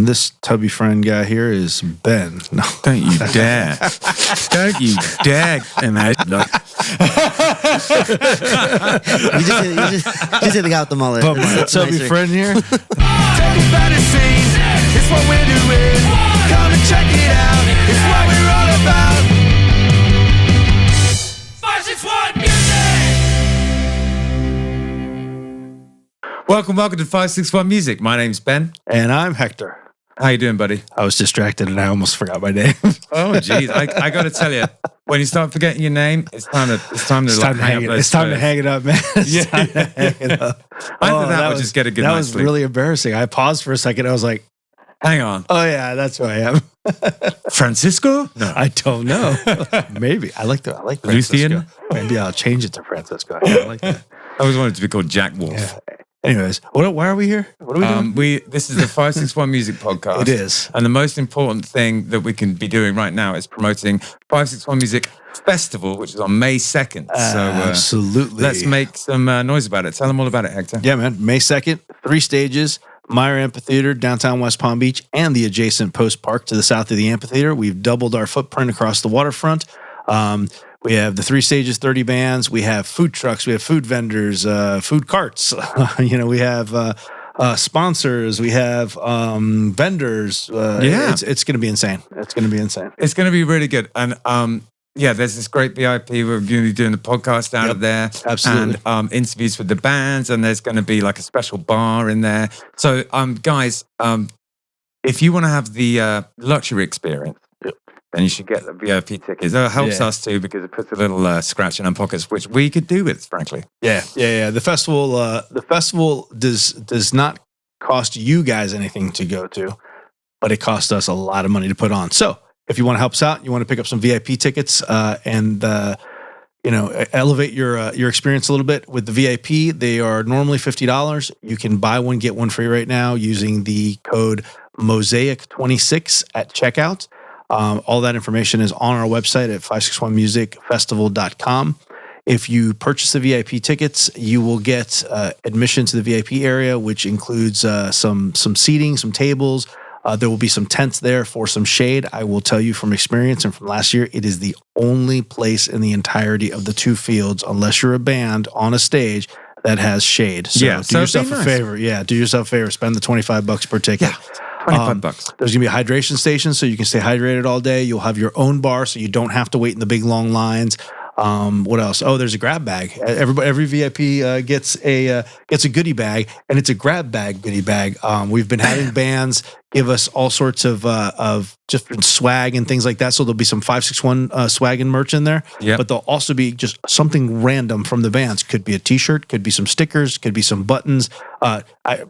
And this tubby friend guy here is Ben. No. Don't you dare. Don't you dare. And I, You just hit the guy with the mullet. But my That's tubby nicer. friend here. Take a better scene. It's what we're doing. Come and check it out. It's what we're all about. 561 Music. welcome to 561 Music. My name's Ben. And I'm Hector. How you doing, buddy? I was distracted and I almost forgot my name. Oh, geez. I got to tell you, when you start forgetting your name, it's time to hang up those It's time to photos. hang it up, man. It's time to hang it up. I thought that would just get a good That night's was sleep. really embarrassing. I paused for a second. I was like, Hang on. oh yeah, that's who I am. Francisco? No. I don't know. Maybe. I like Francisco. Lucian? Maybe I'll change it to Francisco. I like that. I always wanted to be called Jack Wolf. Yeah. Anyways, why are we here? What are we doing? This is the 561 Music Podcast. It is. And the most important thing that we can be doing right now is promoting 561 Music Festival, which is on May 2nd. Absolutely. Let's make some noise about it. Tell them all about it, Hector. Yeah, man. May 2nd, 3 stages. Meyer Amphitheater, downtown West Palm Beach, and the adjacent Post Park to the south of the amphitheater. We've doubled our footprint across the waterfront. We have the 3 stages, 30 bands. We have food trucks. We have food vendors, food carts. We have sponsors. We have vendors. It's going to be insane. It's going to be insane. It's going to be really good. And there's this great VIP. We're going to be doing the podcast out of there. Absolutely. And interviews with the bands. And there's going to be like a special bar in there. So, guys, if you want to have the luxury experience, then you should get the VIP tickets. It helps us too because it puts a little scratch in our pockets, which we could do with, frankly. Yeah. The festival does not cost you guys anything to go to, but it costs us a lot of money to put on. So if you want to help us out, you want to pick up some VIP tickets and elevate your experience a little bit with the VIP. They are normally $50. You can buy one, get one free right now using the code Mosaic26 at checkout. All that information is on our website at 561musicfestival.com. If you purchase the VIP tickets, you will get admission to the VIP area, which includes some seating, some tables. There will be some tents there for some shade. I will tell you from experience and from last year, it is the only place in the entirety of the 2 fields, unless you're a band on a stage, that has shade. So do yourself a favor. Yeah, do yourself a favor. Spend the $25 per ticket. Yeah. $25. There's going to be a hydration station, so you can stay hydrated all day. You'll have your own bar, so you don't have to wait in the big long lines. What else? Oh, there's a grab bag. Every VIP gets a goodie bag, and it's a grab bag goodie bag. We've been having bands give us all sorts of different swag and things like that. So there'll be some 561 swag and merch in there. Yep. But there'll also be just something random from the bands. Could be a T-shirt, could be some stickers, could be some buttons.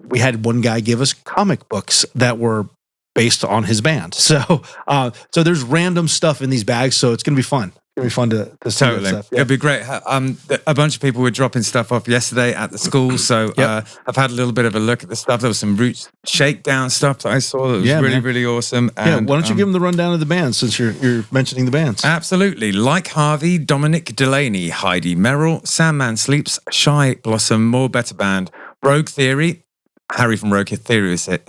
We had one guy give us comic books that were based on his band. So there's random stuff in these bags. So it's going to be fun. It'll be fun to see that Totally. stuff. Yeah. It'll be great. A bunch of people were dropping stuff off yesterday at the school. So I've had a little bit of a look at the stuff. There was some Roots Shakedown stuff that I saw that was really awesome. And, why don't you give them the rundown of the bands since you're mentioning the bands? Absolutely. Like Harvey, Dominic Delaney, Heidi Merrill, Sandman Sleeps, Shy Blossom, More Better Band, Rogue Theory. Harry from Rogue Theory was here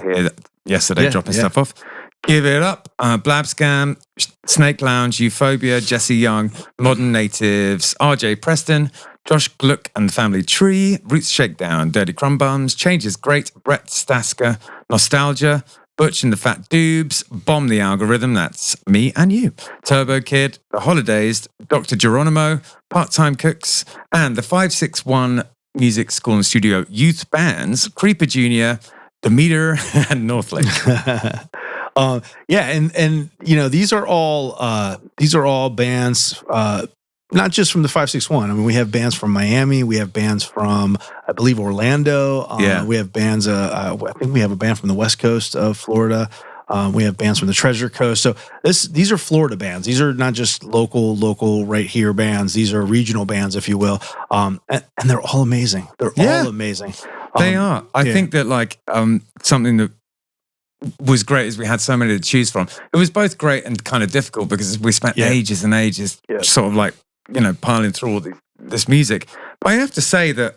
yesterday dropping stuff off. Give It Up, Blab Scam, Snake Lounge, Euphobia, Jesse Young, Modern Natives, RJ Preston, Josh Gluck and the Family Tree, Roots Shakedown, Dirty Crumb Bums, Change is Great, Brett Stasker, Nostalgia, Butch and the Fat Dubes, Bomb the Algorithm, that's me and you, Turbo Kid, The Holidays, Dr. Geronimo, Part-Time Cooks, and the 561 Music School and Studio Youth Bands, Creeper Jr., Demeter, and Northlake. And these are all bands, not just from the 561. I mean, we have bands from Miami, we have bands from, I believe, Orlando. We have bands. I think we have a band from the West Coast of Florida. We have bands from the Treasure Coast. So these are Florida bands. These are not just local right here bands. These are regional bands, if you will. And they're all amazing. They're all amazing. They are. I think that something that was great is we had so many to choose from. It was both great and kind of difficult because we spent ages and ages sort of piling through all this music. But I have to say that,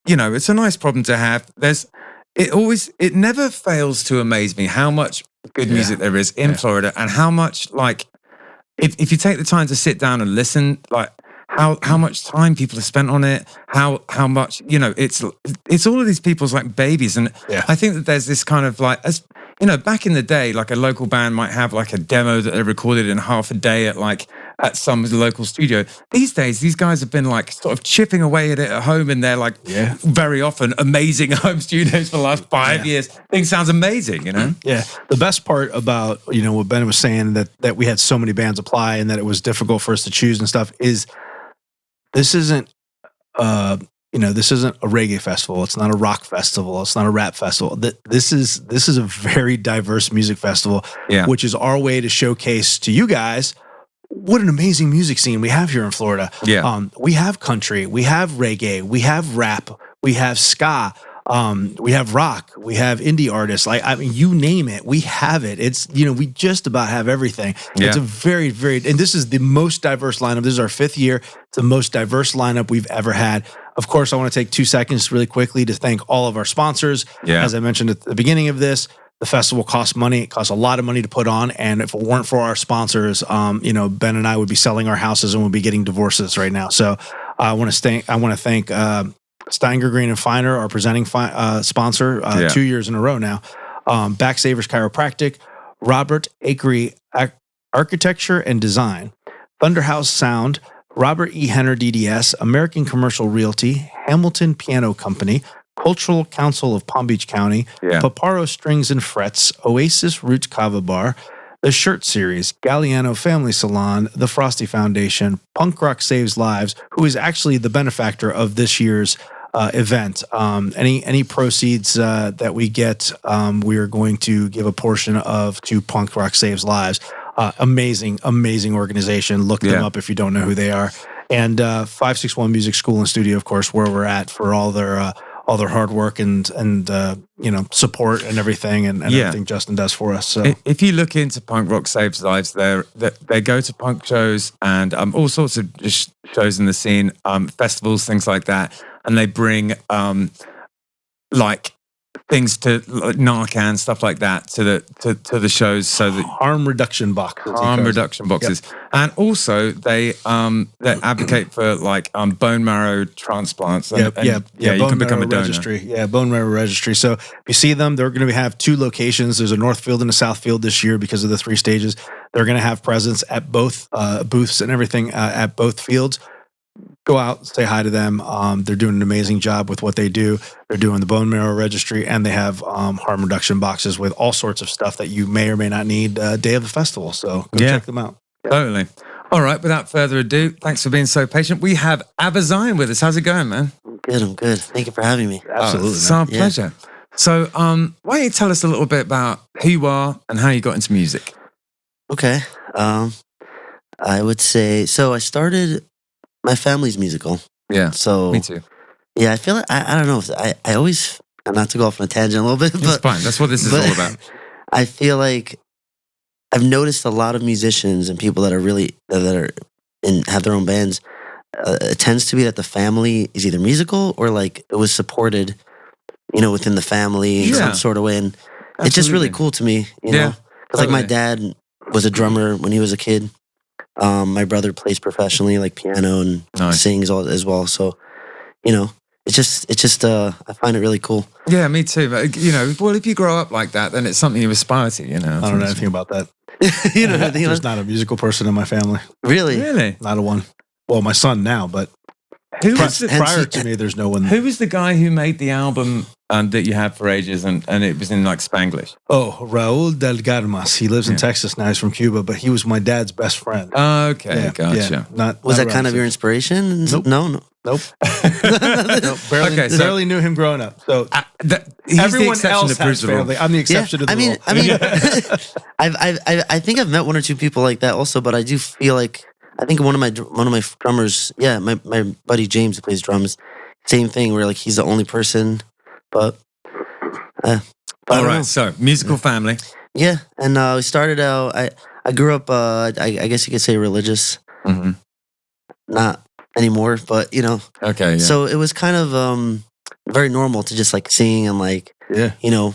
it's a nice problem to have. it never fails to amaze me how much good music there is in Florida, and how much, like, if you take the time to sit down and listen, like how much time people have spent on it, how much, you know, it's all of these people's like babies. And I think that there's this kind of like, as you know, back in the day, like a local band might have like a demo that they recorded in half a day at some local studio. These days, these guys have been like sort of chipping away at it at home in their like very often amazing home studios for the last 5 years. Things sounds amazing, you know? Yeah. The best part about, you know, what Ben was saying, that we had so many bands apply and that it was difficult for us to choose and stuff, is this isn't this isn't a reggae festival. It's not a rock festival. It's not a rap festival. This is a very diverse music festival, which is our way to showcase to you guys what an amazing music scene we have here in Florida. We have country, we have reggae, we have rap, we have ska, we have rock, we have indie artists. Like, I mean, you name it, we have it. It's, you know, we just about have everything. It's a very, very, and this is the most diverse lineup. This is our 5th year. It's the most diverse lineup we've ever had. Of course, I want to take 2 seconds really quickly to thank all of our sponsors. As I mentioned at the beginning of this, the festival costs money. It costs a lot of money to put on. And if it weren't for our sponsors, Ben and I would be selling our houses and we'd be getting divorces right now. So I want to thank Steinger, Green and Finer, our presenting sponsor, 2 years in a row now. Backsavers Chiropractic, Robert Akery Architecture and Design, Thunderhouse Sound, Robert E. Henner DDS, American Commercial Realty, Hamilton Piano Company, Cultural Council of Palm Beach County, Paparo Strings and Frets, Oasis Roots Kava Bar, The Shirt Series, Galliano Family Salon, The Frosty Foundation, Punk Rock Saves Lives, who is actually the benefactor of this year's event. Any proceeds that we get, we are going to give a portion of to Punk Rock Saves Lives. Amazing organization. Look them up if you don't know who they are. And 561 Music School and Studio, of course, where we're at for all their hard work and support and everything and everything Justin does for us. So if you look into Punk Rock Saves Lives, they go to punk shows and all sorts of shows in the scene, festivals, things like that, and they bring like things to like Narcan, stuff like that to the shows, so that harm reduction boxes. And also they advocate for like bone marrow transplants. You can become a donor. Registry. Bone marrow registry. So if you see them, they're going to have 2 locations. There's a North Field and a South Field this year because of the 3 stages. They're going to have presence at both booths and everything at both fields. Go out, say hi to them. They're doing an amazing job with what they do. They're doing the bone marrow registry, and they have harm reduction boxes with all sorts of stuff that you may or may not need day of the festival. So go check them out. Totally. All right, without further ado, thanks for being so patient. We have Abazion with us. How's it going, man? I'm good. Thank you for having me. Absolutely. It's our pleasure. So why don't you tell us a little bit about who you are and how you got into music? Okay. I would say, so I started... My family's musical. Yeah. So me too. Yeah, I feel like I don't know. I always, not to go off on a tangent a little bit, but it's fine. That's what this is all about. I feel like I've noticed a lot of musicians and people that are have their own bands. It tends to be that the family is either musical or like it was supported, within the family in some sort of way, and it's just really cool to me, know, because like my dad was a drummer when he was a kid. My brother plays professionally, like piano and sings as well. So, it's just I find it really cool. Yeah, me too. But if you grow up like that, then it's something you aspire to. I don't know anything about that. There's not a musical person in my family. Really, not a one. Well, my son now, but prior to me, there's no one. Who was the guy who made the album that you had for ages, and it was in like Spanglish? Oh, Raul Del Garmas. He lives in Texas now. He's from Cuba, but he was my dad's best friend. Okay, gotcha. Was that kind of your inspiration? Nope. No. Nope. Barely knew him growing up. So everyone else has family. I'm the exception to the rule. I think I've met 1 or 2 people like that also, but I do feel like I think one of my drummers, my buddy James who plays drums, same thing where like he's the only person, but all right. So musical family. Yeah, and we started out. I grew up. I guess you could say religious. Mm-hmm. Not anymore, but Okay. Yeah. So it was kind of very normal to just like sing and like, Yeah. you know,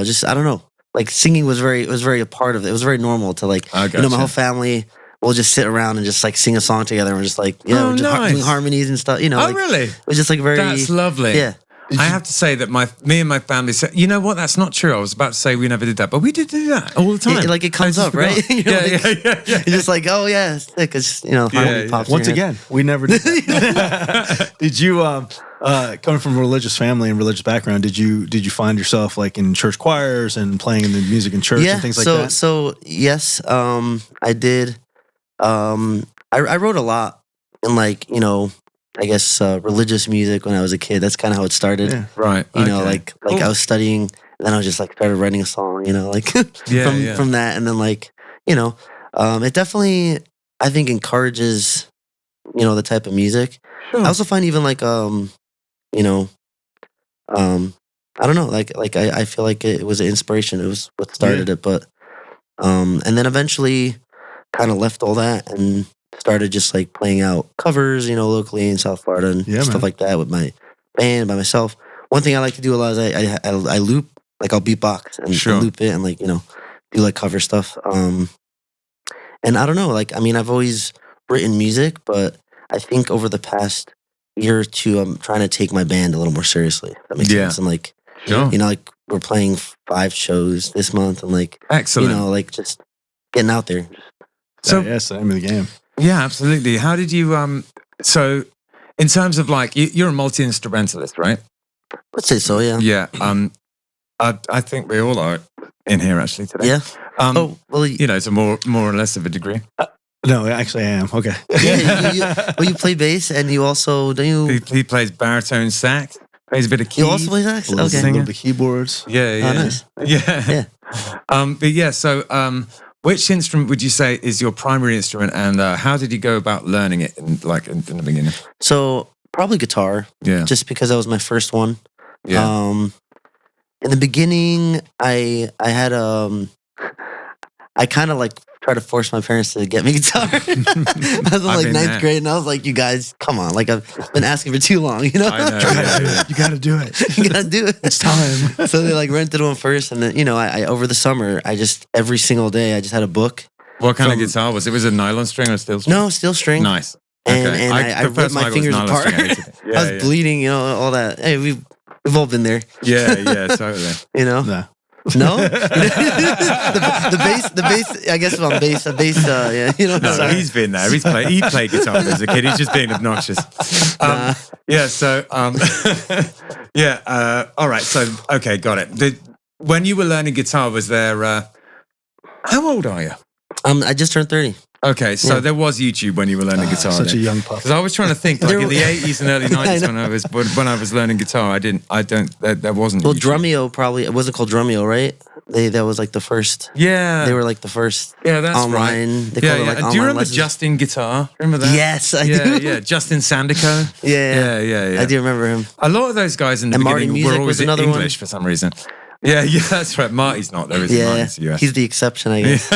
just I don't know. Like singing was very a part of it. It was very normal to like, I you know, my gotcha. whole family will just sit around and just like sing a song together. And we're just like, yeah, Oh, we're just nice. doing harmonies and stuff. You know, Oh, like, really? it was just like very. That's lovely. Yeah. I have to say that me and my family said, you know what? That's not true. I was about to say we never did that, but we did do that all the time. Like it comes I up, just right? forgot. You're Yeah, like- yeah. You're just like, oh yeah, it's sick. It's you know, harmony yeah. pops. Once in your head. again, we never did that. Did you coming from a religious family and religious background, did you find yourself like in church choirs and playing in the music in church and things like that? So yes, I did. I wrote a lot in like, you know, I guess religious music when I was a kid. That's kind of how it started. Yeah. Right. You know, okay. like Cool. I was studying, and then I was just like started writing a song. You know, like Yeah, from that, and then like you know, it definitely I think encourages you know the type of music. Sure. I also find even like you know, I don't know, like I feel like it was an inspiration. It was what started it, but and then eventually kind of left all that and started just like playing out covers, you know, locally in South Florida and Yeah, stuff man. like that with my band by myself. One thing I like to do a lot is I loop, like I'll beatbox and Sure. loop it and like you know do like cover stuff. And I don't know, like I mean I've always written music, but I think over the past year or two I'm trying to take my band a little more seriously. If that makes Yeah. sense. And like Sure. you know like we're playing 5 shows this month and like Excellent. you know like just getting out there. So yeah, it's the name of the game. yeah, absolutely. How did you so in terms of like you're a multi-instrumentalist, right? Let's say so, yeah. Yeah. I think we all are in here actually today. Yeah. Um Well, you know, to more or less of a degree. No, actually I am. Okay. well, you play bass and you also do you? He plays baritone sax, plays a bit of keys. You also play sax? A little, Okay. a little bit keyboards. Yeah, yeah. Oh, nice. Yeah. Yeah. But yeah, so which instrument would you say is your primary instrument, and how did you go about learning it in the beginning? So probably guitar, Yeah. just because that was my first one. Yeah. In the beginning, I had I kind of like tried to force my parents to get me guitar. I was in I've like been ninth there. grade, and I was like, "You guys, come on! Like I've been asking for too long, you know? I know. Yeah. You got to do it. you gotta do it. It's time. So they like rented one first, and then you know, I over the summer, I just every single day, I just had a book. What kind of From- guitar was it? Was it a nylon string or steel string? No, steel string. Nice. And, Okay. and I the ripped first my one was fingers nylon apart. string. I hated it. I was bleeding, you know, all that. Hey, we've all been there, Yeah, totally. you know. No. No, the bass. I guess on bass, yeah, you know. No, sorry. he's been there. He played guitar as a kid. He's just being obnoxious. Yeah. So, yeah. All right. So, okay, got it. When you were learning guitar, was there? How old are you? I just turned 30. Okay, so Yeah. there was YouTube when you were learning guitar. Such a young pup. Because I was trying to think, like There in the w- 80s and early 90s when I was learning guitar, there wasn't. Well, YouTube. Drumeo probably it wasn't called Drumeo, right? That was like the first. Yeah, They were like the first yeah, that's online. right. They Yeah, called it like Do you online remember lessons. Justin Guitar? Remember that? Yes, I yeah, do. Yeah, Justin Sandico. Yeah. I do remember him. A lot of those guys in the And Marty beginning Music were always was another one. English for some reason. Yeah, that's right. Marty's not. There is Yeah, Marty's US. he's the exception, I guess.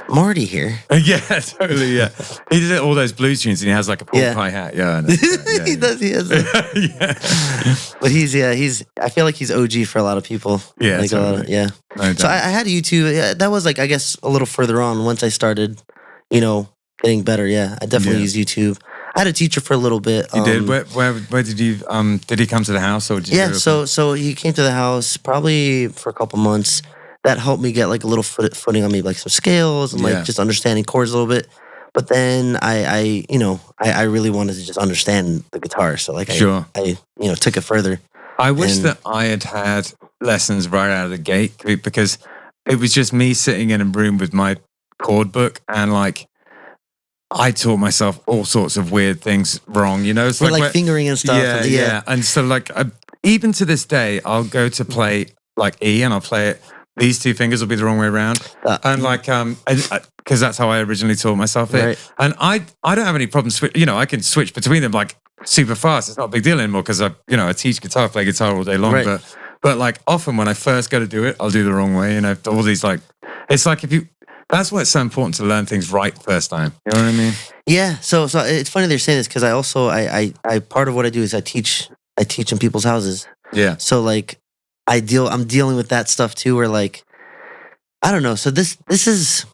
Marty here. Yeah, totally. Yeah, he did all those blues tunes, and he has like a pork Yeah. pie hat. Yeah, I know. Yeah, He does. He has. yeah. But he's. I feel like he's OG for a lot of people. Yeah, like a lot of, totally. yeah. No So doubt. I had YouTube. Yeah, that was like I guess a little further on once I started, you know, getting better. Yeah, I definitely Yeah. used YouTube. I had a teacher for a little bit. You did. Where did you? Did he come to the house or did you? Yeah, do it? so he came to the house probably for a couple months. That helped me get like a little footing on me, like some scales and Yeah. like just understanding chords a little bit. But then I really wanted to just understand the guitar. So like Sure. I took it further. I wish and- that I had lessons right out of the gate because it was just me sitting in a room with my chord book and like I taught myself all sorts of weird things wrong. You know, it's Or like where- fingering and stuff. Yeah, yeah. And so like even to this day, I'll go to play like E and I'll play it. These two fingers will be the wrong way around. And like, because that's how I originally taught myself it. Right. And I don't have any problems. I can switch between them like super fast. It's not a big deal anymore because I teach guitar, play guitar all day long. Right. But like often when I first go to do it, I'll do the wrong way. All these like, it's like if you, That's why it's so important to learn things right the first time. You know what I mean? Yeah. So it's funny they're saying this because I also I part of what I do is I teach in people's houses. Yeah. So like I'm dealing with that stuff too, where like I don't know. So this is,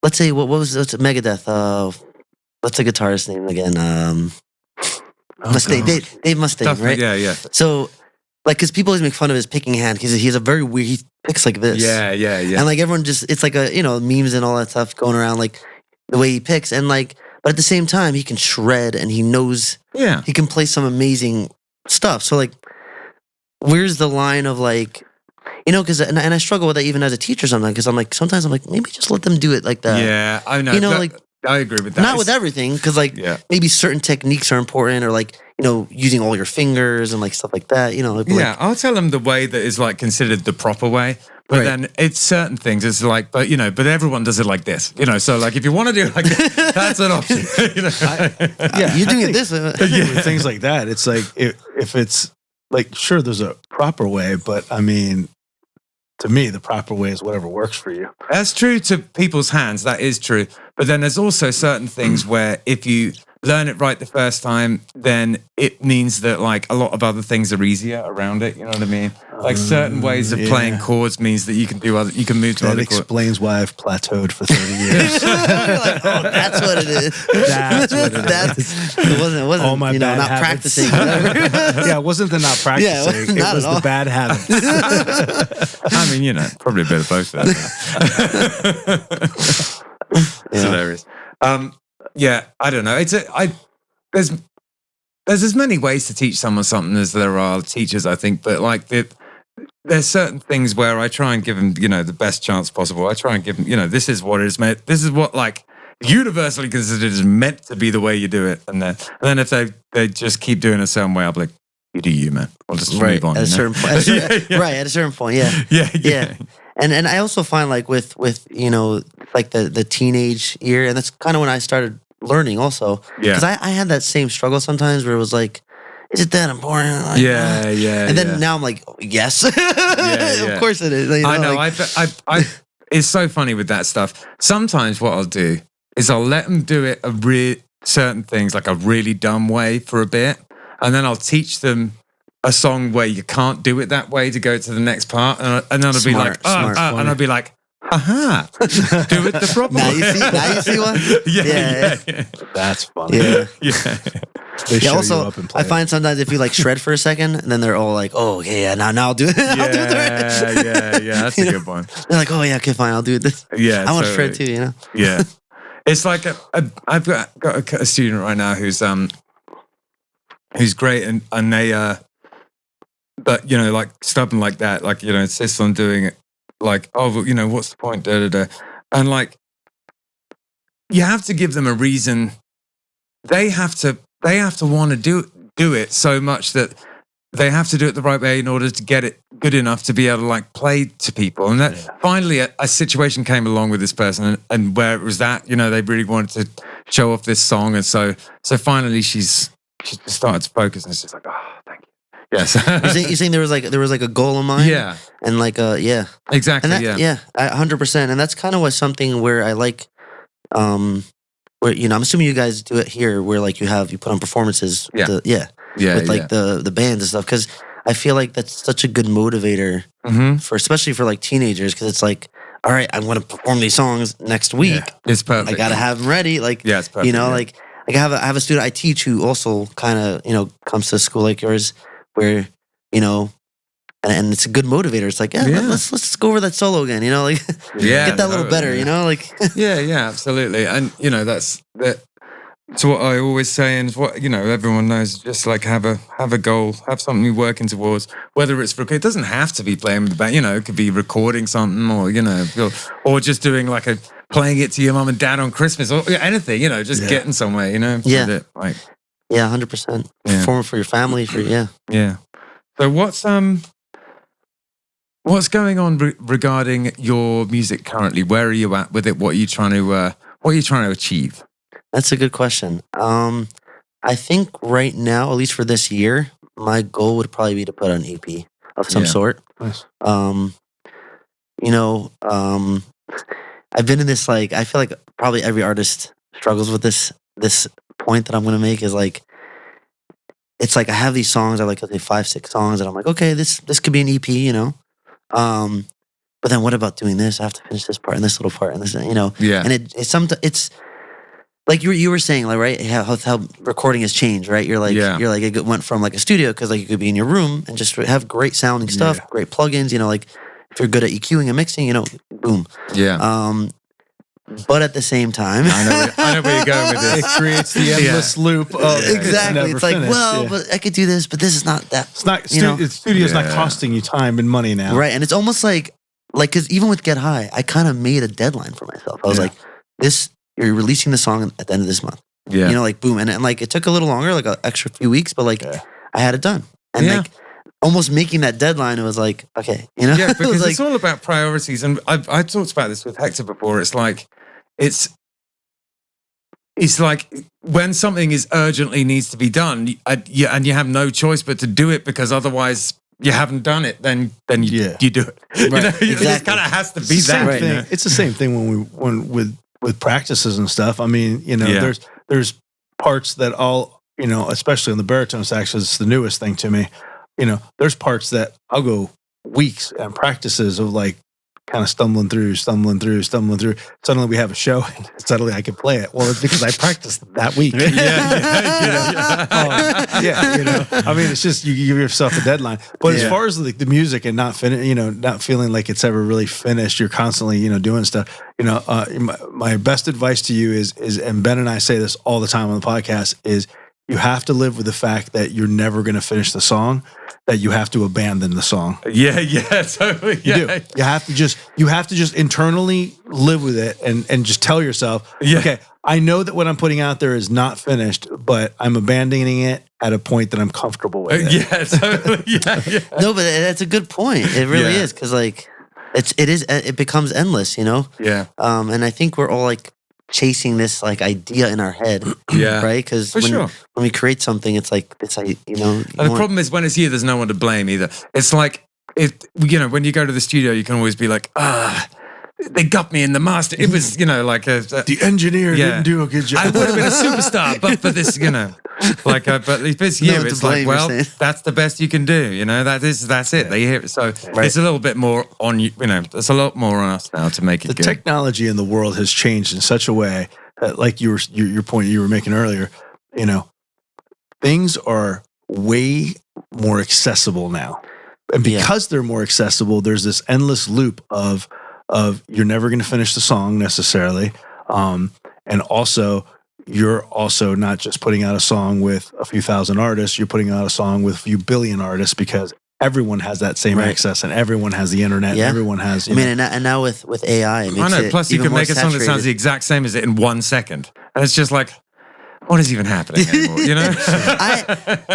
let's say what's Megadeth? What's the guitarist's name again? Mustaine, Dave Mustaine, right? Yeah. So like, because people always make fun of his picking hand because he's a very weird. He picks like this. Yeah. And like everyone just, it's like a memes and all that stuff going around like the way he picks and like, but at the same time he can shred and he knows. Yeah. He can play some amazing stuff. So like, where's the line of like, because and I struggle with that even as a teacher sometimes because I'm like sometimes I'm like maybe just let them do it like that. Yeah, I know. Like I agree with that. Not with everything because like maybe certain techniques are important or like using all your fingers and like stuff like that. Like, I'll tell them the way that is like considered the proper way. But then it's certain things. It's like, but everyone does it like this. So like if you want to do it like this, that's an option. You're doing it this way. With things like that, it's like if it's like sure there's a proper way, but I mean. To me, the proper way is whatever works for you. That's true to people's hands. That is true. But then there's also certain things where if you learn it right the first time, then it means that like a lot of other things are easier around it. You know what I mean? Like certain ways of playing chords means that you can move to that other chords. That explains why I've plateaued for 30 years. Like, that's what it is. That's what it is. It wasn't all my bad not habits. practicing. Yeah, it wasn't the not practicing. Not it was at all. the bad habits. I mean, probably a bit of both. It's hilarious. I don't know. There's as many ways to teach someone something as there are teachers, I think. But like there's certain things where I try and give them, the best chance possible. I try and give them, this is what it is meant. This is what like universally considered is meant to be the way you do it. And then if they just keep doing it a certain way, I'll be like, you do you, man. I'll just move on. At a certain point. Right, at a certain point, yeah. Yeah. And I also find like with like the teenage year, and that's kind of when I started learning also. Yeah. Because I had that same struggle sometimes where it was like, is it that important? Like, yeah. And then now I'm like, yes. Of course it is. I know. Like, it's so funny with that stuff. Sometimes what I'll do is I'll let them do it certain things like a really dumb way for a bit. And then I'll teach them a song where you can't do it that way to go to the next part. And then I'll be like, and I'll be like, haha, do it the proper way. Now you see one? Yeah. That's funny. Yeah. They show also, you up and play I find sometimes if you like shred for a second, and then they're all like, oh, now I'll do it. I'll do it right. Yeah, that's a good one. They're like, oh, yeah, okay, fine, I'll do this. Yeah. I want to shred too, Yeah. It's like I've got a student right now who's great and they but like stubborn like that, like insists on doing it, like, oh, well, what's the point, and like you have to give them a reason. They have to want to do it so much that they have to do it the right way in order to get it good enough to be able to like play to people. And that finally a situation came along with this person and where it was that they really wanted to show off this song, and so finally she just started to focus, and it's just like, oh, thank you. Yes. You're saying there was like a goal in mind? Yeah. And like exactly. And that, yeah. 100%. And that's kind of what something where I like, where I'm assuming you guys do it here, where like you put on performances. With the bands and stuff, because I feel like that's such a good motivator for especially for like teenagers, because it's like, all right, I'm going to perform these songs next week. Yeah. It's perfect. I got to have them ready. Like, it's perfect. Like I have a student I teach who also kind of comes to a school like yours, where and it's a good motivator. It's like, let's go over that solo again. Like get that little better. Like yeah, absolutely. And that's that. So what I always say, and what everyone knows, just like have a goal, have something you're working towards. Whether it's it doesn't have to be playing with the band. It could be recording something, or just doing like playing it to your mum and dad on Christmas, or anything. Just getting somewhere. Yeah. Like 100%. Performing for your family. Yeah. So what's going on regarding your music currently? Where are you at with it? What are you trying to achieve? That's a good question. I think right now, at least for this year, my goal would probably be to put out an EP of some sort. Nice. I I've been in this like I feel like probably every artist struggles with this point that I'm gonna make is like it's like I have these songs, I like let's say 5-6 songs, and I'm like, okay, this could be an EP, you know. But then what about doing this? I have to finish this part and this little part and this, you know. Yeah. And it's like you were saying, like, right, how recording has changed, right? You're like it went from like a studio because like you could be in your room and just have great sounding stuff, great plugins, you know, like if you're good at EQing and mixing, you know, boom. Yeah. But at the same time, I know where you're going with this. It creates the endless loop of exactly. It's like, finished. well, but I could do this, but this is not that. It's not. You know? Studio's not costing you time and money now, Right, and it's almost like because even with Get High, I kind of made a deadline for myself. I was like, this. You're releasing the song at the end of this month. Yeah. You know, like boom. And like it took a little longer, like an extra few weeks, but like I had it done. And like almost making that deadline, it was like, okay, you know? Yeah, because like, it's all about priorities. And I've talked about this with Hector before. It's like it's like when something is urgently needs to be done, and you have no choice but to do it because otherwise you haven't done it, then you do it. Right. You know? Exactly. It kind of has to be It's the that. same right. thing. You know? It's the same thing when with practices and stuff. I mean, you know, there's parts that all, you know, especially on the baritone sax, it's the newest thing to me. You know, there's parts that I'll go weeks and practices of like kind of stumbling through. Suddenly we have a show and suddenly I can play it. Well, it's because I practiced that week. You know, I mean, it's just you give yourself a deadline. But as far as like the music and not feeling like it's ever really finished, you're constantly, you know, doing stuff. You know, my best advice to you is, and Ben and I say this all the time on the podcast, is you have to live with the fact that you're never going to finish the song, that you have to abandon the song. Yeah, totally. You do. You have to just internally live with it and just tell yourself, okay, I know that what I'm putting out there is not finished, but I'm abandoning it at a point that I'm comfortable with it. Yeah, totally. Yeah. No, but that's a good point. It really is, because like it becomes endless, you know. Yeah. And I think we're all like chasing this like idea in our head, right? Because when we create something, it's like this, you know. And the problem is when it's you, there's no one to blame either. It's like when you go to the studio, you can always be like, they got me in the master. It was, you know, like the engineer didn't do a good job. I would have been a superstar, but for this, you know, like, but if it's you, it's like, well, that's the best you can do. You know, that's it. They hear it. So it's a little bit more on you. You know, there's a lot more on us now to make it the good. Technology in the world has changed in such a way that, like your point you were making earlier, you know, things are way more accessible now, and because they're more accessible, there's this endless loop of you're never going to finish the song necessarily, and also you're also not just putting out a song with a few thousand artists, you're putting out a song with a few billion artists, because everyone has that same access and everyone has the internet. And everyone has. And now with AI, it makes I know. Plus, you can make a song that sounds the exact same as it in 1 second, and it's just like, what is even happening anymore? You know?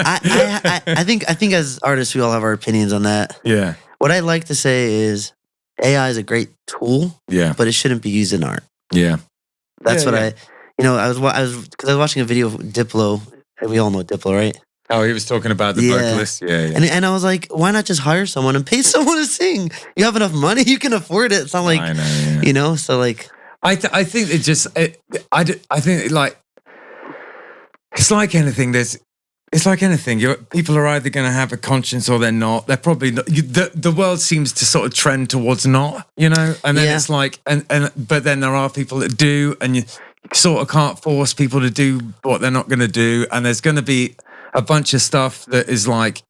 I think as artists, we all have our opinions on that. Yeah. What I like to say is, AI is a great tool. Yeah. But it shouldn't be used in art. Yeah. That's what I. You know, I was watching a video of Diplo. We all know Diplo, right? Oh, he was talking about the vocalist. Yeah. And I was like, why not just hire someone and pay someone to sing? You have enough money, you can afford it. It's not like, I know, you know. So like, I think it just. I think like it's like anything. It's like anything. People are either going to have a conscience or they're not. They're probably not. The world seems to sort of trend towards not, you know. And then it's like, but then there are people that do, and you sort of can't force people to do what they're not going to do. And there's going to be a bunch of stuff that is like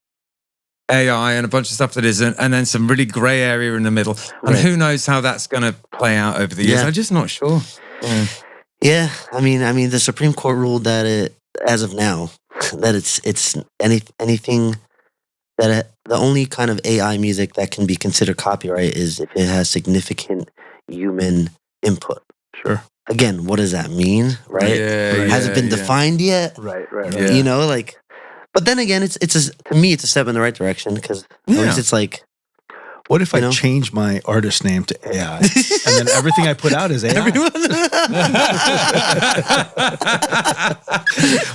AI and a bunch of stuff that isn't, and then some really grey area in the middle. And who knows how that's going to play out over the years? I'm just not sure. Yeah, I mean, the Supreme Court ruled that as of now, that it's anything that the only kind of AI music that can be considered copyright is if it has significant human input. Sure. Again, what does that mean? Right? Has it been defined yet? Right. Yeah. You know, like. But then again, to me, it's a step in the right direction, because at least it's like. What if You I know? change my artist name to AI, and then everything I put out is AI?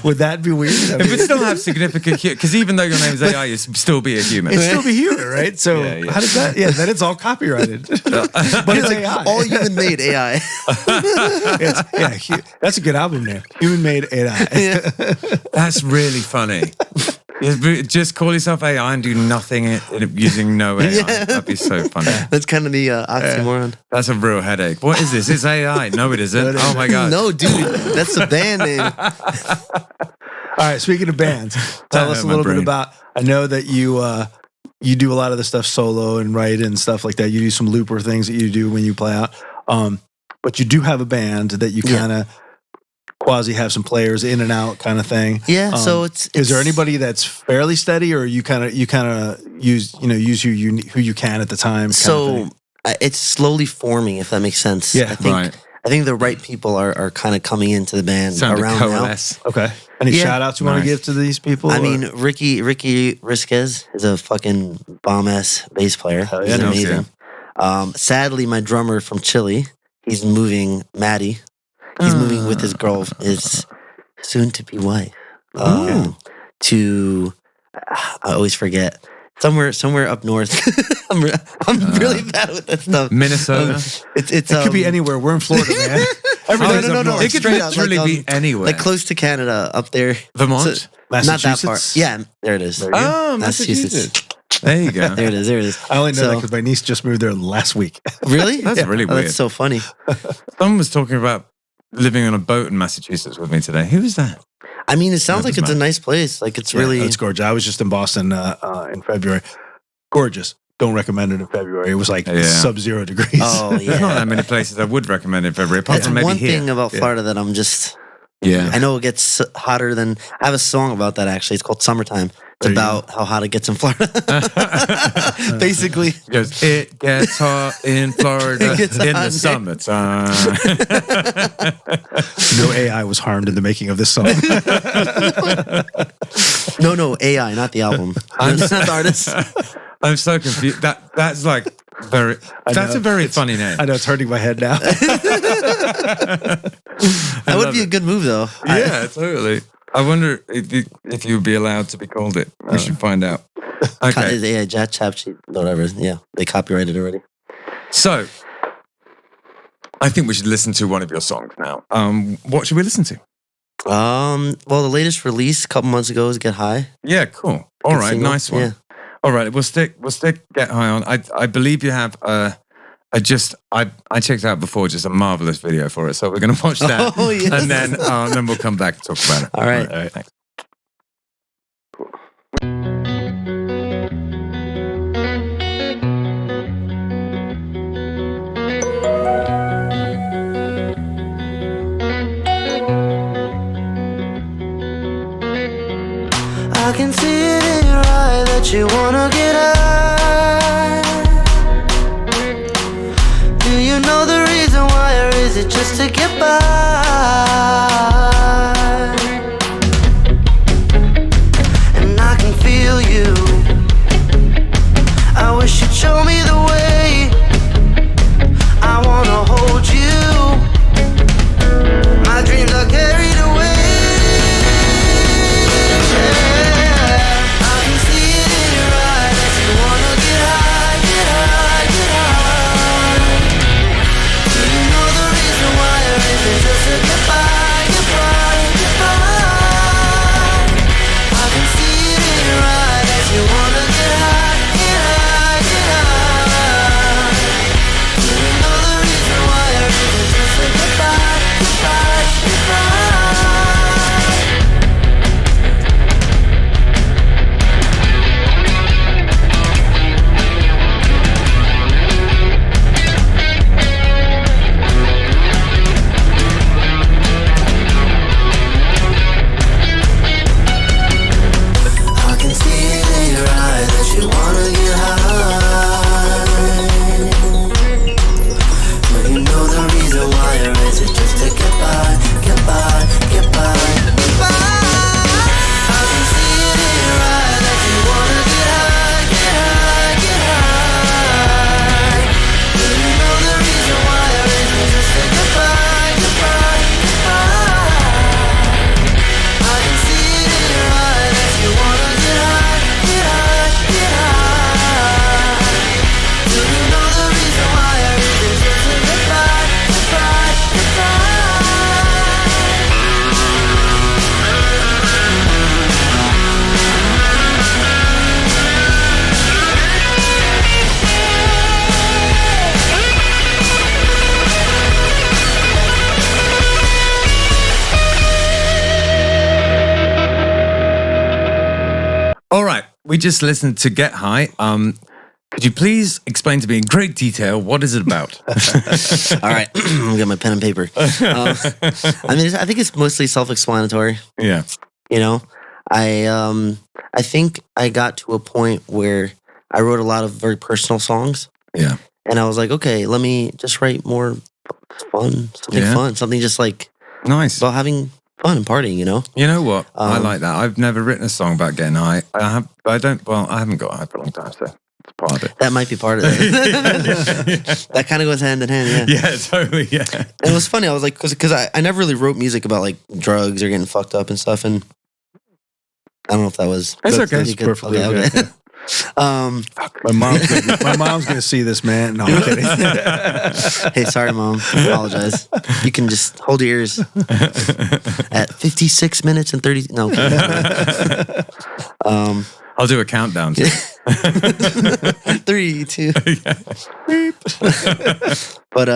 Would that be weird? I It mean, would still have significant because even though your name is AI, you still be a human. it'd still be human, right? So Yeah. how does that? Yeah, then it's all copyrighted. But it's AI. All human made AI. That's a good album name. Human made AI. That's really funny. Just call yourself AI and do nothing using no AI. That'd be so funny. That's kind of the oxymoron. That's a real headache. What is this? It's AI. No, it isn't. Oh my God. No, dude, that's the band name. All right. Speaking of bands, tell us a my little bit brain. about. I know that you do a lot of the stuff solo and write and stuff like that. You do some looper things that you do when you play out. But you do have a band that you kind of quasi have some players in and out kind of thing. Yeah. So it's Is there anybody that's fairly steady, or you kind of use who you can at the time? So it's slowly forming, if that makes sense. Yeah. I think the right people are kind of coming into the band Sound to around now. coalesce. Okay. Any Yeah. shout outs you want to Nice. give to these people? I or- mean, Ricky Risquez is a fucking bomb ass bass player. Hell He's yeah, no amazing. Sadly, my drummer from Chile, he's moving. Maddie, he's moving with his girl, his soon to be wife, to I always forget somewhere up north. I'm really bad with that stuff. Minnesota. It's it could be anywhere. We're in Florida, man. Everything's no, up no, north. It could straight up, literally like, be anywhere. like close to Canada, up there. Vermont. So- not that far. Massachusetts? Yeah, there it is. There you go. Oh, Massachusetts. There you go. There it is. There it is. I only know that So- because my niece just moved there last week. Really? That's really Oh, weird. that's so funny. Someone was talking about living on a boat in Massachusetts with me today. Who was that? I mean, it sounds That like doesn't it's a matter. nice place. Like it's Yeah, really. it's gorgeous. I was just in Boston in February. Gorgeous. Don't recommend it in February. It was like Yeah. sub-0 degrees. Oh There's not yeah. that many places I would recommend in February, apart That's from maybe one here. thing about Yeah. Florida that I'm just. Yeah. I know it gets hotter than. I have a song about that actually. It's called "Summertime." It's There you about how hot it gets in Florida. Basically, He goes, it gets hot in Florida It gets in hot the in- summertime. No AI was harmed in the making of this song. no AI, not the album. Not the artist. I'm so confused. That's like very. That's know. a very funny name. I know it's hurting my head now. That would be a good move though. Yeah, totally. I wonder if you'd be allowed to be called it. We should find out. Okay, Yeah, Chat Chap Sheet, whatever. Yeah, they copyrighted already. so I think we should listen to one of your songs now. What should we listen to? Well, the latest release a couple months ago is "Get High." Yeah, cool. All Good right, single. nice one. Yeah. All right, we'll stick Get High on. I believe you have I checked out before just a marvelous video for it, so we're gonna watch that. Oh, yes. And then we'll come back and talk about it. All right. All right. Thanks. I can see it in your eye that you wanna get high. Do you know the reason why, or is it just to get by? And I can feel you. I wish you'd show me the way. I wanna hold you. My dreams are carried away. I can see it in your eye that you wanna get high, get high, get high. Do you know the reason why, or is it just to get by? we just listened to Get High. Could you please explain to me in great detail what is it about? All right, I'll get my pen and paper. I think it's mostly self-explanatory. Yeah. You know, I think I got to a point where I wrote a lot of very personal songs. Yeah. And I was like, okay, let me just write more fun, something just like Nice. about having fun and partying, you know? You know what? I like that. I've never written a song about getting high. I haven't got high for a long time, so it's part of it. That might be part of it. That kind of goes hand in hand, yeah. Yeah, totally, yeah. And it was funny, I was like, because I never really wrote music about like drugs or getting fucked up and stuff, and I don't know if that was... It's okay. It's perfectly okay. My mom's gonna see this, man. No, I'm kidding. Hey, sorry, Mom. I apologize. You can just hold your ears at 56 minutes and 30. No. I'll do a countdown. 3, 2. But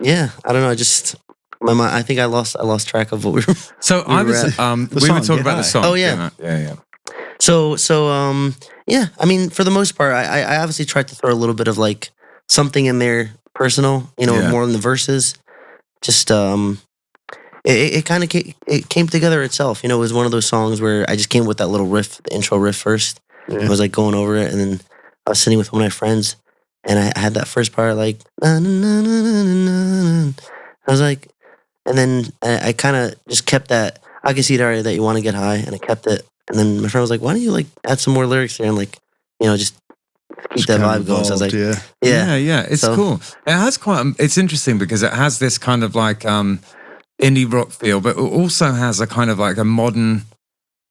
yeah, I don't know. I just my mind. I think I lost track of what we were. So we were talking about the song. Oh yeah, yeah. So yeah. I mean, for the most part, I obviously tried to throw a little bit of like something in there personal, you know, more in the verses. Just it kind of came together itself. You know, it was one of those songs where I just came with that little riff, the intro riff first. Yeah. I was like going over it, and then I was sitting with one of my friends, and I had that first part like, na, na, na, na, na, na. I was like, and then I kind of just kept that. I can see that you want to get high, and I kept it. And then my friend was like, "Why don't you like add some more lyrics there and like, you know, just keep that vibe going?" So I was like, "Yeah." It's cool. It has it's interesting because it has this kind of like indie rock feel, but it also has a kind of like a modern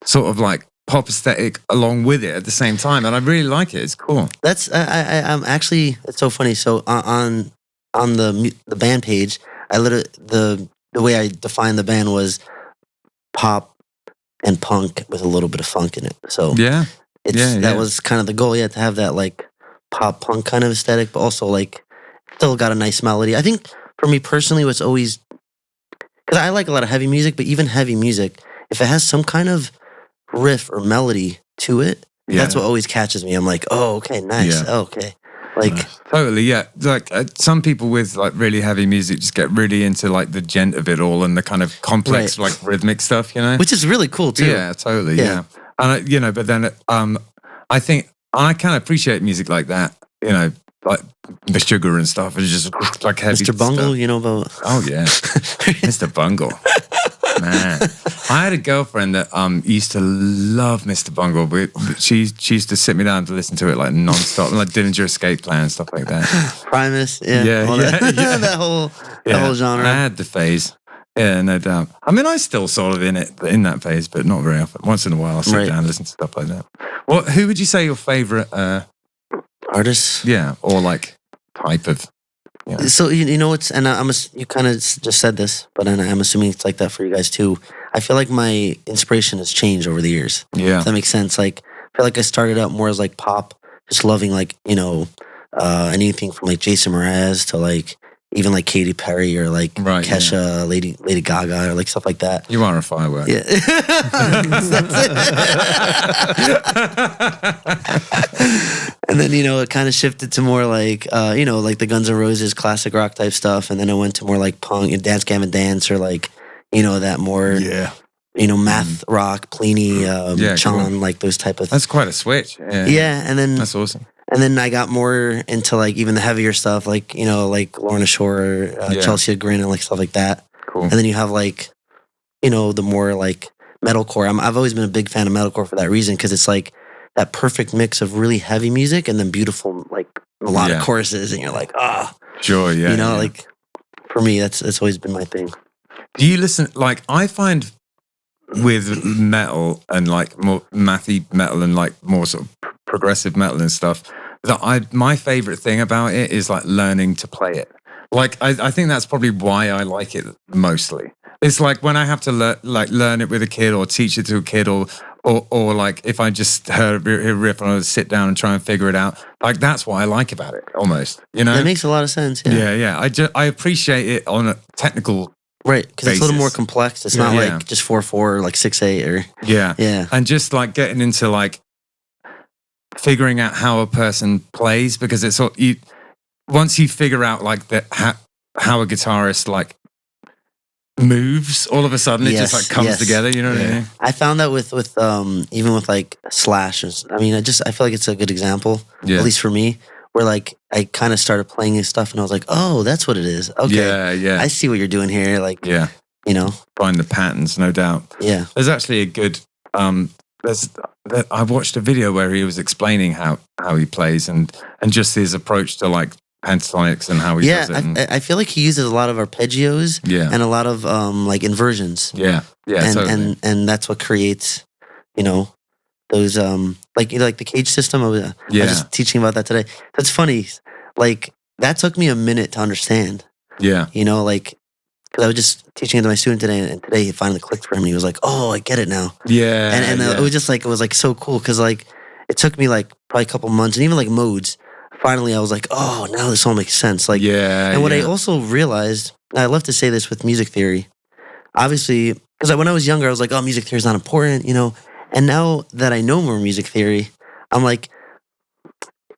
sort of like pop aesthetic along with it at the same time, and I really like it. It's cool. That's I'm actually, it's so funny. So on the band page, I literally the way I defined the band was pop and punk with a little bit of funk in it. So that was kind of the goal. Yeah, to have that like pop punk kind of aesthetic, but also like still got a nice melody. I think for me personally, what's always, because I like a lot of heavy music, but even heavy music, if it has some kind of riff or melody to it, that's what always catches me. I'm like, oh, okay, nice. Yeah. Oh, okay. Like totally, yeah. Like some people with like really heavy music just get really into like the gent of it all and the kind of complex like rhythmic stuff, you know, which is really cool too. Yeah, totally. Yeah, and you know, but then I think I kind of appreciate music like that. You know, like the Sugar and stuff is just like heavy. Mr. Bungle, stuff. you know about? Oh yeah, Mr. Bungle. Man, I had a girlfriend that used to love Mr. Bungle, but she used to sit me down to listen to it like non-stop, like Dillinger Escape Plan and stuff like that. Primus, that whole genre. I had the phase, yeah, no doubt. I mean, I still sort of in that phase, but not very often. Once in a while, I sit down and listen to stuff like that. Well, who would you say your favorite artist? Yeah, or like type of. Yeah. So you know it's, and you kind of just said this, but I'm assuming it's like that for you guys too. I feel like my inspiration has changed over the years. Yeah, if that makes sense. Like I feel like I started out more as like pop, just loving like, you know, anything from like Jason Mraz to like even like Katy Perry or like Kesha, Lady Gaga or like stuff like that. You are a firework. Yeah. And then, you know, it kind of shifted to more like, you know, like the Guns N' Roses classic rock type stuff. And then I went to more like punk and Dance Gavin Dance or like, you know, that more, you know, math rock, Pliny, Sean, cool. Like those type of. That's quite a switch. Yeah. And then. That's awesome. And then I got more into like even the heavier stuff, like, you know, like Lorna Shore, Chelsea Grin and like stuff like that. Cool. And then you have like, you know, the more like metalcore. I've always been a big fan of metalcore for that reason, because it's like that perfect mix of really heavy music and then beautiful like melodic choruses, and you're like, sure, yeah, you know, like for me, that's always been my thing. Do you listen? Like I find with metal and like more mathy metal and like more sort of progressive metal and stuff, that my favorite thing about it is like learning to play it. Like I think that's probably why I like it mostly. It's like when I have to learn it with a kid or teach it to a kid or like if I just heard a riff and I would sit down and try and figure it out. Like that's what I like about it almost, you know? That makes a lot of sense. Yeah. I appreciate it on a technical right, because it's a little more complex. It's not like just 4/4 or like 6/8 or yeah. And just like getting into like figuring out how a person plays, because it's all you. Once you figure out like how a guitarist like moves, all of a sudden it just like comes together. You know what I mean? I found that with even with like Slash. I mean, I feel like it's a good example, at least for me, where like I kind of started playing his stuff and I was like, oh, that's what it is. Okay, yeah. I see what you're doing here. Like, yeah, you know, find the patterns, no doubt. Yeah, there's actually a good I watched a video where he was explaining how he plays and just his approach to like pentatonics and how he does it. Yeah, I feel like he uses a lot of arpeggios and a lot of like inversions. Yeah, and, totally. and that's what creates, you know, those like the cage system. I was just teaching about that today. That's funny. Like that took me a minute to understand. Yeah, you know, like because I was just teaching it to my student today, and today it finally clicked for him. And he was like, "Oh, I get it now." Yeah, and it was just like so cool because like it took me like probably a couple months, and even like modes. Finally, I was like, "Oh, now this all makes sense." Like, and what I also realized, I love to say this with music theory, obviously, because when I was younger, I was like, "Oh, music theory is not important," you know. And now that I know more music theory, I'm like,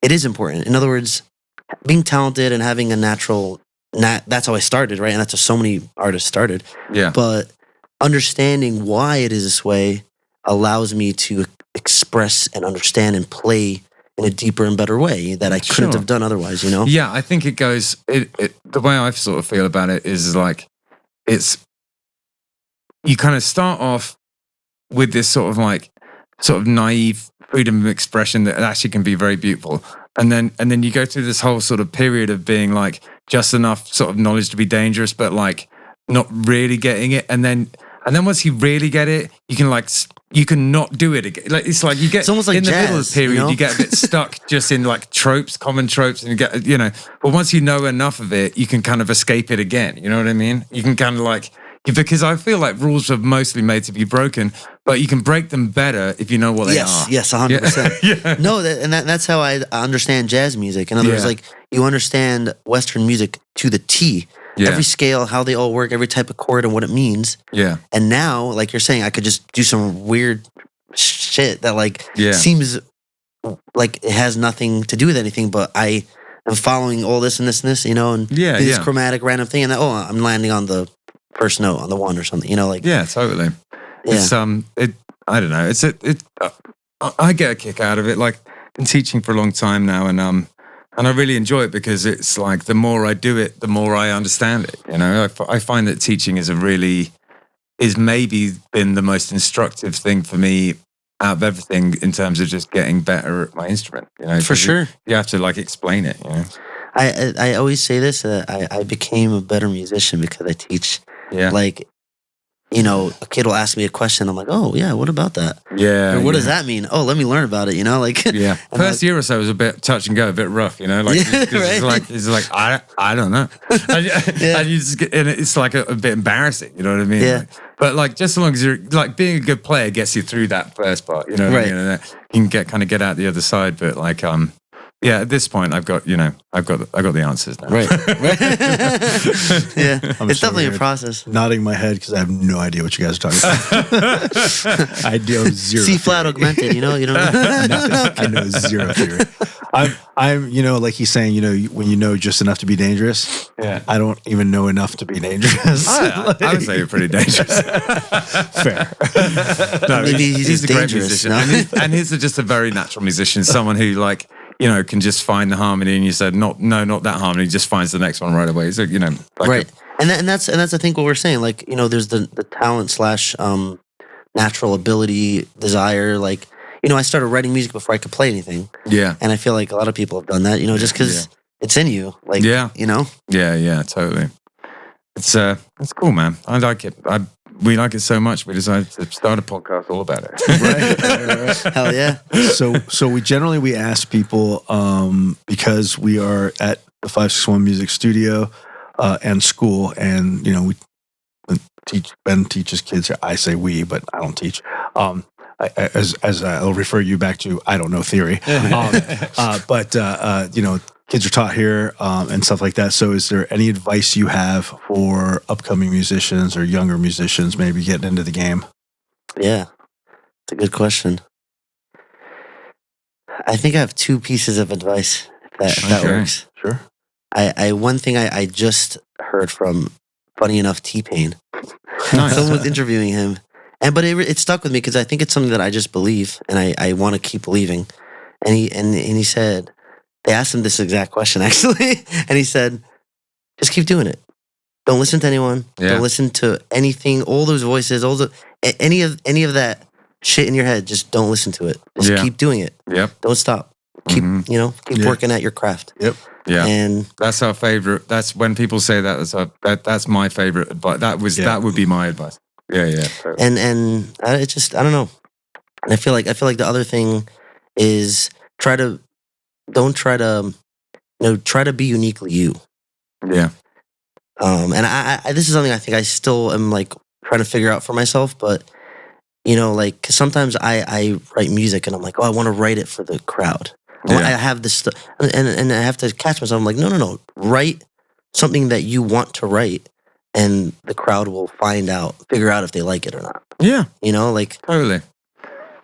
it is important. In other words, being talented and having a natural. That's how I started, right? And that's how so many artists started. Yeah. But understanding why it is this way allows me to express and understand and play in a deeper and better way that I couldn't have done otherwise, you know? Yeah, I think it goes, the way I sort of feel about it is like, you kind of start off with this sort of naive freedom of expression that actually can be very beautiful. And then you go through this whole sort of period of being like just enough sort of knowledge to be dangerous, but like not really getting it. And then once you really get it, you can not do it again. Like it's like you get, it's almost like in the jazz, middle of the period, you know? You get a bit stuck just in like common tropes, and you get, you know. But once you know enough of it, you can kind of escape it again. You know what I mean? You can kind of like. Because I feel like rules are mostly made to be broken, but you can break them better if you know what they are. Yes, 100%. Yeah. No, that's how I understand jazz music. In other words, like you understand Western music to the T. Yeah. Every scale, how they all work, every type of chord and what it means. Yeah. And now, like you're saying, I could just do some weird shit that like seems like it has nothing to do with anything, but I am following all this and this and this, you know, and this chromatic random thing, and then, I'm landing on the first note on the one or something, you know, like totally. It's I don't know. I get a kick out of it. Like been teaching for a long time now, and I really enjoy it because it's like the more I do it, the more I understand it. You know, I find that teaching is maybe been the most instructive thing for me out of everything in terms of just getting better at my instrument. You know, for sure. You have to like explain it. You know, I always say this. I became a better musician because I teach. Yeah. Like, you know, a kid will ask me a question. I'm like, oh, yeah, what about that? Yeah. Or what does that mean? Oh, let me learn about it, you know? Like, yeah. First year or so was a bit touch and go, a bit rough, you know? Like, right? it's like I don't know. And you just and it's like a bit embarrassing, you know what I mean? Yeah. Like, but like, just as long as you're like being a good player gets you through that first part, you know what I mean? And you can get out the other side. But like, yeah, at this point, I've got the answers now. Right. Yeah, it's definitely a process. Nodding my head because I have no idea what you guys are talking about. I know zero. C flat augmented, you know. I know zero theory. I'm, you know, like he's saying, you know, when you know just enough to be dangerous. Yeah. I don't even know enough to be dangerous. I would say you're pretty dangerous. Fair. No, maybe he's a great musician, and he's just a very natural musician. Someone who like, you know, can just find the harmony, and you said, not that harmony, just finds the next one right away. So, you know, like right. And that's I think what we're saying. Like, you know, there's the talent / natural ability, desire. Like, you know, I started writing music before I could play anything. Yeah. And I feel like a lot of people have done that, you know, just because it's in you. Like, you know? Yeah, totally. It's cool, man. I like it. We like it so much, we decided to start a podcast all about it. Right. Hell yeah. So we ask people, because we are at the 561 Music Studio and school, and, you know, Ben teaches kids. I say we, but I don't teach. As I'll refer you back to, I don't know theory. But you know, kids are taught here and stuff like that. So is there any advice you have for upcoming musicians or younger musicians maybe getting into the game? Yeah, it's a good question. I think I have two pieces of advice. If that Okay. works. Sure. One thing I just heard from, funny enough, T-Pain. Nice. Someone was interviewing him, but it stuck with me because I think it's something that I just believe, and I want to keep believing. And he said, they asked him this exact question actually, and he said, just keep doing it. Don't listen to anyone. Yeah. Don't listen to anything. All those voices, any of that shit in your head. Just don't listen to it. Just Yeah. keep doing it. Yep. Don't stop. Keep Mhm. keep Yeah. working at your craft. Yeah. And That's our favorite. That's when people say that. That's my favorite advice. That would be my advice. Yeah. and I don't know. And I feel like the other thing is try to be uniquely you. Yeah. And I this is something I think I still am like trying to figure out for myself, but like 'cause sometimes I write music and I'm like, oh, I want to write it for the crowd. Yeah. I have this stuff, and I have to catch myself. I'm like, no, write something that you want to write, and the crowd will figure out if they like it or not. Yeah. Like Totally.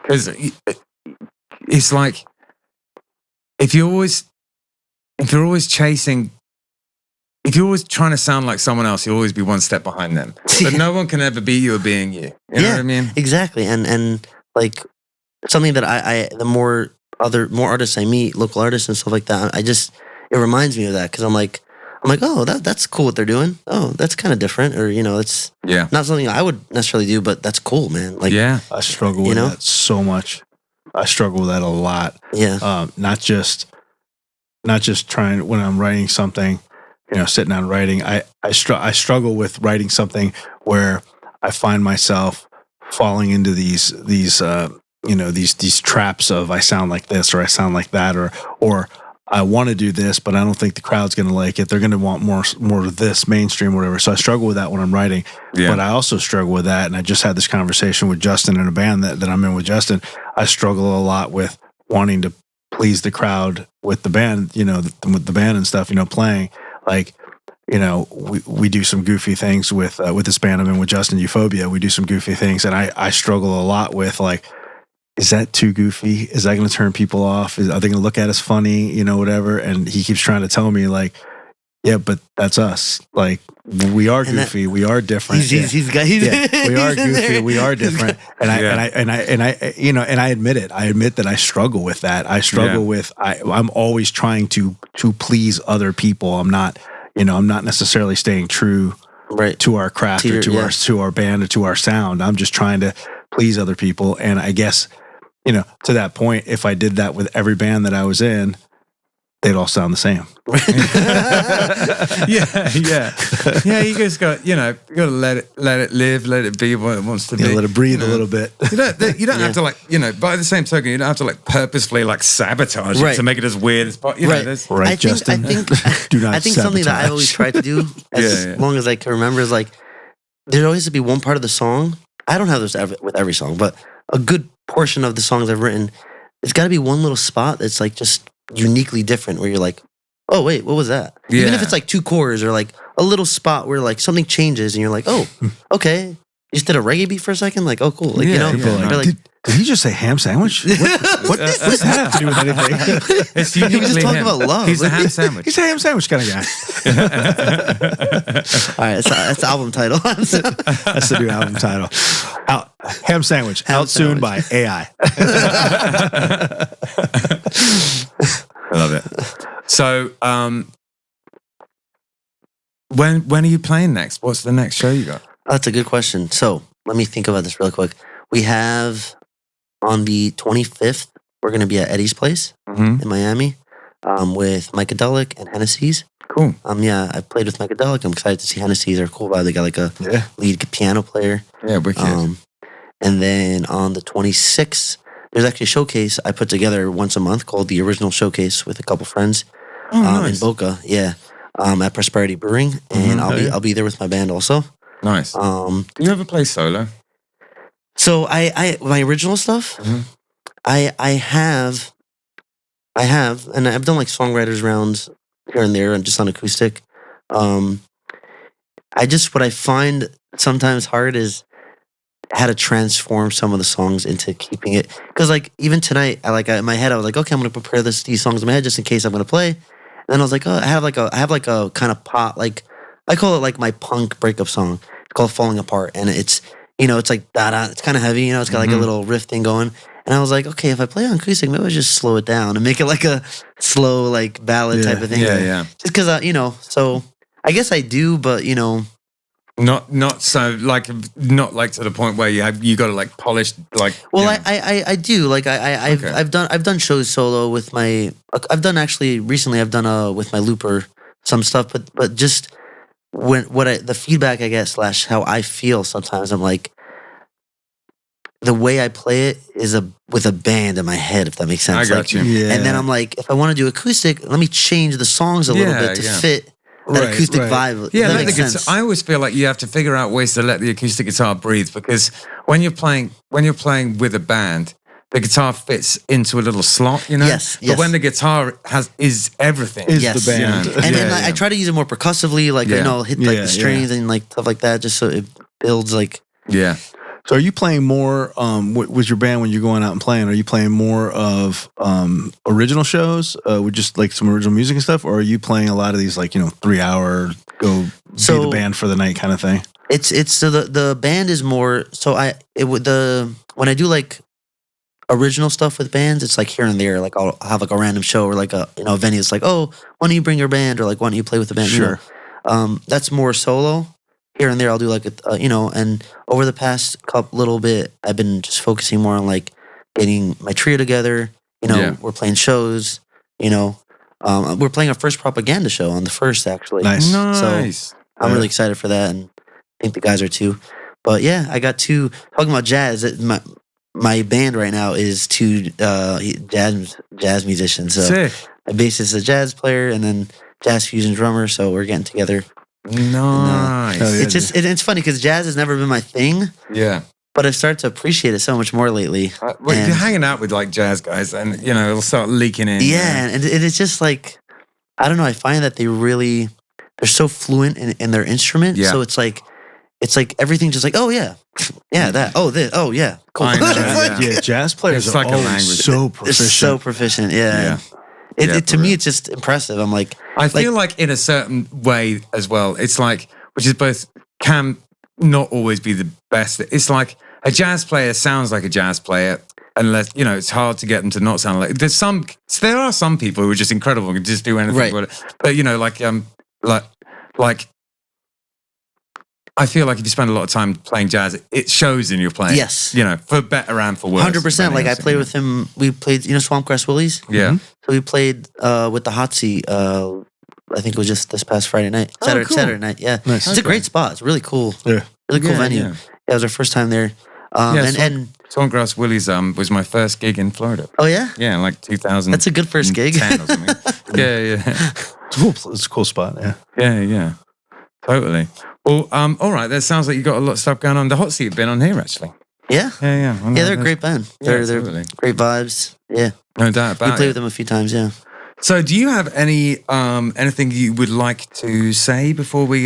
Because it's like if you're always chasing. If you're always trying to sound like someone else, you'll always be one step behind them. But no one can ever be you or being you. You know what I mean? Exactly, and like something that the more artists I meet, local artists and stuff like that, it reminds me of that because I'm like, oh, that's cool what they're doing. Oh, that's kind of different, or it's not something I would necessarily do, but that's cool, man. Like, yeah, I struggle with that so much. I struggle with that a lot. Yeah, not just trying when I'm writing something. Sitting down writing, I struggle with writing something where I find myself falling into these traps of I sound like this or I sound like that or I want to do this, but I don't think the crowd's going to like it. They're going to want more of this mainstream, or whatever. So I struggle with that when I'm writing. Yeah. But I also struggle with that, and I just had this conversation with Justin in a band that I'm in with Justin. I struggle a lot with wanting to please the crowd with the band, with the band and stuff, playing. Like, we do some goofy things with this band I'm in with Justin, Euphoria. We do some goofy things, and I struggle a lot with like, is that too goofy? Is that going to turn people off? Are they going to look at us funny? Whatever. And he keeps trying to tell me like, yeah, but that's us. Like, we are goofy. We are different. we are goofy. We are different. And I admit it. I admit that I struggle with that. I struggle with, I'm always trying to please other people. I'm not necessarily staying true to our craft to our band or to our sound. I'm just trying to please other people. And I guess, to that point, if I did that with every band that I was in, they'd all sound the same. Yeah. You just got, you got to let it live, let it be what it wants to be. Let it breathe a little bit. You don't have to by the same token, you don't have to purposefully sabotage it to make it as weird as possible. Justin. Do not I think something that I always try to do as long as I can remember is like, there always has to be one part of the song. I don't have this with every song, but a good portion of the songs I've written, it's got to be one little spot that's like just uniquely different where you're like, oh wait, what was that? Even if it's like two chords or like a little spot where like something changes and you're like, oh, okay, you just did a reggae beat for a second, like, oh cool, like did he just say ham sandwich? What does that have to do with anything? It's he was just talking about love. He's a ham sandwich. He's a ham sandwich kind of guy. All right, that's the album title. That's the new album title. Ham sandwich. Out soon by AI. I love it. So, when are you playing next? What's the next show you got? Oh, that's a good question. So let me think about this real quick. We have on the 25th, we're going to be at Eddie's Place in Miami with Mycadelic and Hennessy's. Cool. I played with Mycadelic. I'm excited to see Hennessy's. They're cool vibe. They got like a lead piano player. Yeah, wicked. And then on the 26th, there's actually a showcase I put together once a month called the Original Showcase with a couple friends in Boca. Yeah, at Prosperity Brewing, and I'll be there with my band also. Nice. Do you ever play solo? So I my original stuff, I have, and I've done like songwriters rounds here and there, and just on acoustic. What I find sometimes hard is had to transform some of the songs into keeping it. Because like even tonight, in my head, I was like, okay, I'm gonna prepare these songs in my head just in case I'm gonna play. And then I was like, oh, I have like a kind of pop, like I call it like my punk breakup song. It's called "Falling Apart," and it's it's like da da. It's kind of heavy, it's got like a little riff thing going. And I was like, okay, if I play on acoustic, maybe I'll just slow it down and make it like a slow like ballad type of thing. Yeah. Just because so I guess I do, but Not so like not like to the point where you got to like polish like. Well, I do like I've done shows solo with my. I've done with my looper some stuff, but just the feedback I get / how I feel sometimes, I'm like, the way I play it is with a band in my head, if that makes sense. I got you. Yeah. And then I'm like, if I want to do acoustic, let me change the songs a little bit to fit that acoustic vibe. Yeah, that makes sense. I always feel like you have to figure out ways to let the acoustic guitar breathe, because when you're playing with a band, the guitar fits into a little slot, Yes. But when the guitar is everything, Is Yes. the band. And then I try to use it more percussively, like hit like the strings and like stuff like that, just so it builds like. Yeah. So are you playing more with your band when you're going out and playing? Are you playing more of original shows with just like some original music and stuff? Or are you playing a lot of these like, 3-hour be the band for the night kind of thing? It's so the band is more, so when I do like original stuff with bands, it's like here and there, like I'll have like a random show or like a venue. It's like, oh, why don't you bring your band, or like why don't you play with the band? Sure. That's more solo. Here and there, I'll do like and over the past little bit, I've been just focusing more on like getting my trio together. We're playing shows. We're playing our first propaganda show on the 1st, actually. Nice. So I'm really excited for that, and I think the guys are too. But yeah, I got talking about jazz. My band right now is 2 jazz musicians. So Sick. my bassist is a jazz player, and then jazz fusion drummer. So we're getting together. Nice. It's funny because jazz has never been my thing. Yeah. But I've started to appreciate it so much more lately. Well, you're hanging out with like jazz guys, and it'll start leaking in. Yeah, and it's just like, I don't know. I find that they're so fluent in their instrument. Yeah. So it's like everything just like, oh yeah, that, oh this, oh yeah, cool. I know, Yeah, jazz players It's are like a always language. so They're proficient. so proficient. Yeah. To me, it's just impressive. I'm like, I feel like in a certain way as well, it's like, which is both can not always be the best. It's like a jazz player sounds like a jazz player, unless it's hard to get them to not sound like. There are some people who are just incredible and can just do anything. Right. With it. But like I feel like if you spend a lot of time playing jazz, it shows in your playing. Yes. For better and for worse. 100%. Like I played with him. We played, Swampgrass Willies. Yeah. So we played with the Hot Seat. I think it was just this past Friday night, Saturday night. Yeah, Nice. It's a great spot. It's really cool. Yeah. Really cool venue. Yeah. Yeah, it was our first time there. And Swampgrass Willie's was my first gig in Florida. oh yeah, Yeah, like 2000. that's a good first gig. or something. yeah. It's a cool spot. Yeah. Yeah. Totally. Well, all right. That sounds like you got a lot of stuff going on. The Hot Seat have been on here actually. Yeah, Yeah. I know, they're a great band. Yeah, They're totally. great vibes. Yeah, No doubt we about played it. with them a few times. Yeah. So, do you have anything you would like to say before we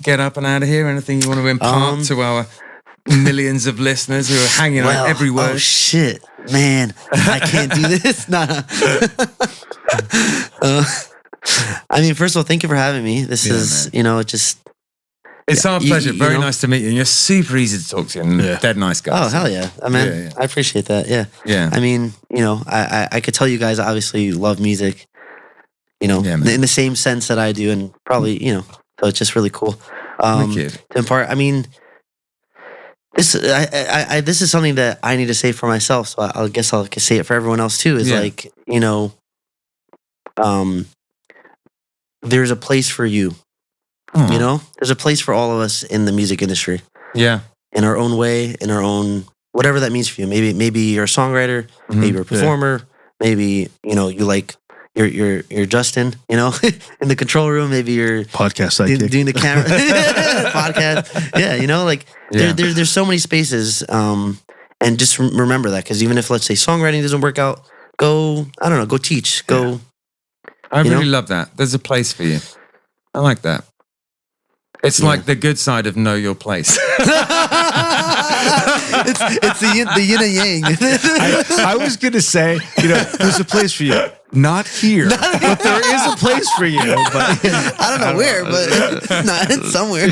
get up and out of here? Anything you want to impart to our millions of listeners who are hanging on every word? Oh shit, man, I can't do this. Nah. I mean, first of all, thank you for having me. This is, It's our you- pleasure. you Very know? nice to meet you. And you're super easy to talk to and dead nice guy. Oh hell yeah, I mean, Yeah. I appreciate that. Yeah. Yeah. I mean, I could tell you guys obviously love music, Yeah, man. in the same sense that I do, and probably, so it's just really cool. Wicked. To impart, I mean, this is something that I need to say for myself, so I guess I'll say it for everyone else too. Is Yeah. like, there's a place for you. Aw. There's a place for all of us in the music industry, Yeah. in our own way, in our own whatever that means for you. Maybe you're a songwriter, Mhm. maybe you're a performer, maybe you like you're Justin, in the control room. Maybe you're Podcast sidekick. doing the camera podcast. Yeah, there's so many spaces, and just remember that, because even if, let's say, songwriting doesn't work out, go teach, go. I You really know? love that. There's a place for you. I like that. It's like the good side of know your place. It's the yin and yang. I was going to say, there's a place for you. Not here, but there is a place for you. But I don't know where, but it's somewhere.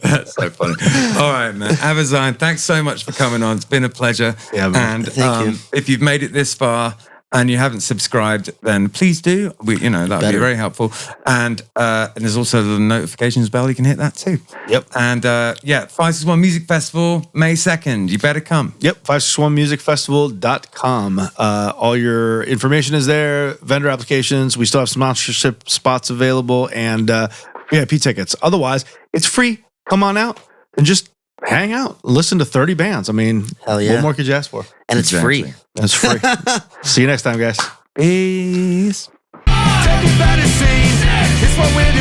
That's so funny. All right, man. Avazine, thanks so much for coming on. It's been a pleasure. Yeah, man. And Thank you. if you've made it this far and you haven't subscribed, then please do. That would be very helpful. And there's also the notifications bell. You can hit that too. Yep. And 561 Music Festival, May 2nd. You better come. Yep, 561musicfestival.com. All your information is there, vendor applications. We still have sponsorship spots available and VIP tickets. Otherwise, it's free. Come on out and just hang out. Listen to 30 bands. I mean, Hell yeah. what more could you ask for? And it's free. It's free. See you next time, guys. Peace. Take it by the scene. It's what we're